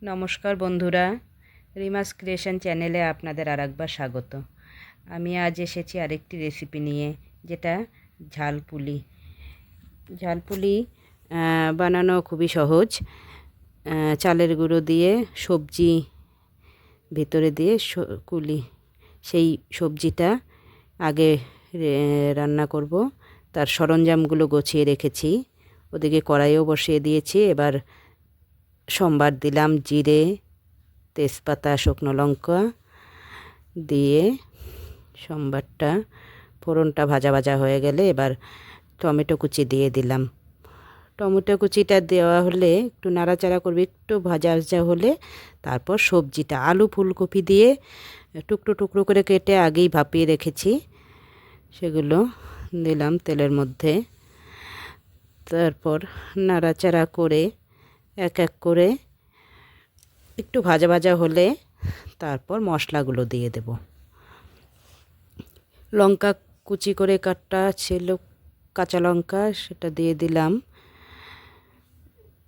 নমস্কার বন্ধুরা, রিমাস ক্রিয়েশন চ্যানেলে আপনাদের আরেকবার স্বাগত। আমি আজ এসেছি আরেকটি রেসিপি নিয়ে, যেটা ঝালপুলি। ঝালপুলি বানানো খুবই সহজ। চালের গুঁড়ো দিয়ে সবজি ভিতরে দিয়ে কুলি, সেই সবজিটা আগে রান্না করব। তার সরঞ্জামগুলো গুছিয়ে রেখেছি, ওদিকে কড়াইও বসিয়ে দিয়েছি। এবার সম্বার দিলাম জিরে, তেজপাতা, শুকনো লঙ্কা দিয়ে সম্বারটা ফোড়নটা ভাজা ভাজা হয়ে গেলে এবার টমেটো কুচি দিয়ে দিলাম। টমেটো কুচিটা দেওয়া হলে একটু নাড়াচাড়া করবে, একটু ভাজা ভাজা হলে তারপর সবজিটা, আলু ফুলকপি দিয়ে টুকরো টুকরো করে কেটে আগেই ভাপিয়ে রেখেছি, সেগুলো দিলাম তেলের মধ্যে। তারপর নাড়াচাড়া করে এক এক করে একটু ভাজা ভাজা হলে তারপর মশলাগুলো দিয়ে দেব। লঙ্কা কুচি করে কাটা ছিল, কাঁচা লঙ্কা, সেটা দিয়ে দিলাম।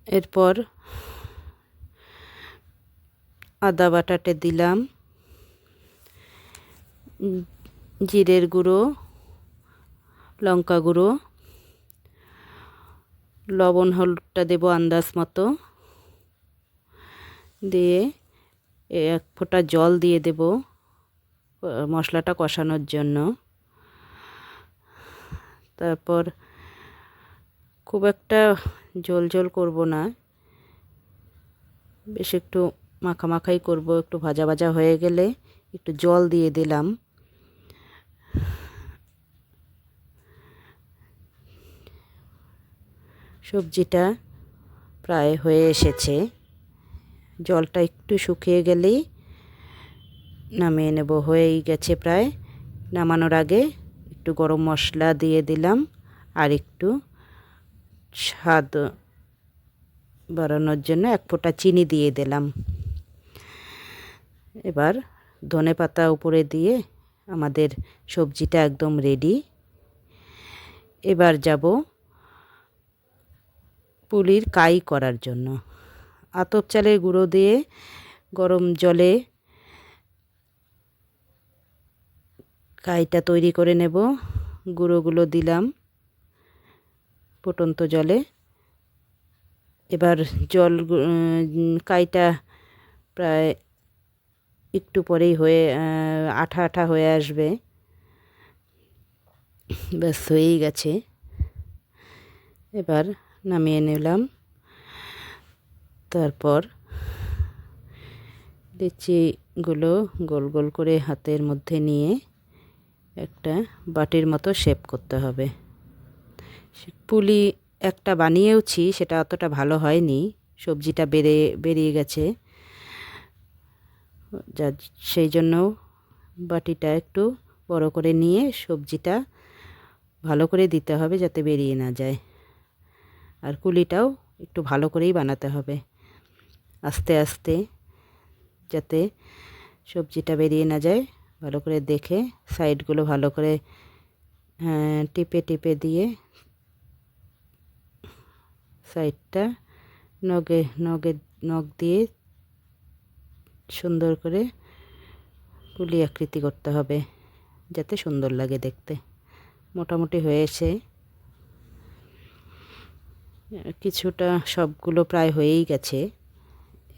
এরপর আদা বাটাটা দিলাম, জিরের গুঁড়ো, লঙ্কা গুঁড়ো, লবণ হলুদটা দেব আন্দাজ মতো, দিয়ে এক ফোঁটা জল দিয়ে দেব মশলাটা কষানোর জন্য। তারপর খুব একটা ঝোল ঝোল করব না, বেশ একটু মাখামাখাই করব। একটু ভাজা ভাজা হয়ে গেলে একটু জল দিয়ে দিলাম। সবজিটা প্রায় হয়ে এসেছে, জলটা একটু শুকিয়ে গেলেই নামিয়ে নেব। হয়েই গেছে প্রায়। নামানোর আগে একটু গরম মশলা দিয়ে দিলাম, আর একটু স্বাদ বাড়ানোর জন্য এক ফোঁটা চিনি দিয়ে দিলাম। এবার ধনেপাতা উপরে দিয়ে আমাদের সবজিটা একদম রেডি। এবার যাব পুলির কাই করার জন্য। আতপ চালের গুঁড়ো দিয়ে গরম জলে কাইটা তৈরি করে নেব। গুঁড়োগুলো দিলাম ফুটন্ত জলে। এবার কাইটা প্রায় একটু পরেই হয়ে আঠা আঠা হয়ে আসবে। ব্যাস হয়েই গেছে। এবার নামিয়ে নিলাম। তারপর লিচিগুলো গোল গোল করে হাতের মধ্যে নিয়ে একটা বাটির মতো শেপ করতে হবে। পুলি একটা বানিয়েওছি, সেটা অতটা ভালো হয়নি, সবজিটা বেরিয়ে গেছে, যা সেই জন্য বাটিটা একটু বড় করে নিয়ে সবজিটা ভালো করে দিতে হবে যাতে বেরিয়ে না যায়। আর কুলিটাও একটু ভালো করেই বানাতে হবে, আস্তে আস্তে, যাতে সবজিটা বেরিয়ে না যায়। ভালো করে দেখে সাইডগুলো ভালো করে টিপে টিপে দিয়ে সাইডটা নখ দিয়ে সুন্দর করে পুলি আকৃতি করতে হবে, যাতে সুন্দর লাগে দেখতে। মোটামুটি হয়েছে, কিছুটা, সবগুলো প্রায় হয়েই গেছে।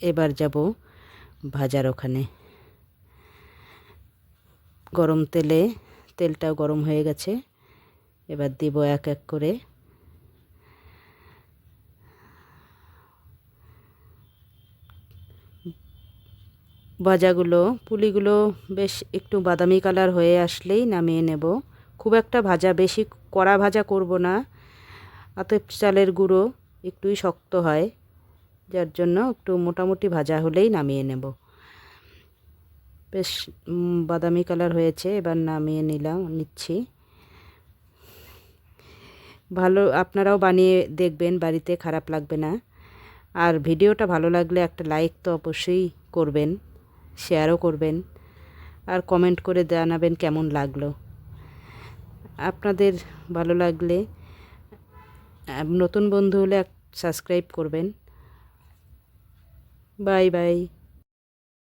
এবার যাব ভাজার ওখানে। গরম তেলটাও গরম হয়ে গেছে। এবার দিব এক এক করে। ভাজাগুলো, পুলিগুলো বেশ একটু বাদামি কালার হয়ে আসলেই নামিয়ে নেব। খুব একটা বেশি কড়া ভাজা করব না। আতপ চালের গুঁড়ো একটুই শক্ত হয়, যার জন্য একটু মোটামুটি ভাজা হলেই নামিয়ে নেব। বেশ বাদামি কালার হয়েছে, এবার নামিয়ে নিচ্ছি। ভালো, আপনারাও বানিয়ে দেখবেন, বাড়িতে খারাপ লাগবে না। আর ভিডিওটা ভালো লাগলে একটা লাইক তো অবশ্যই করবেন, শেয়ারও করবেন, আর কমেন্ট করে জানাবেন কেমন লাগলো। আপনাদের ভালো লাগলে, নতুন বন্ধু হলে সাবস্ক্রাইব করবেন। Bye bye.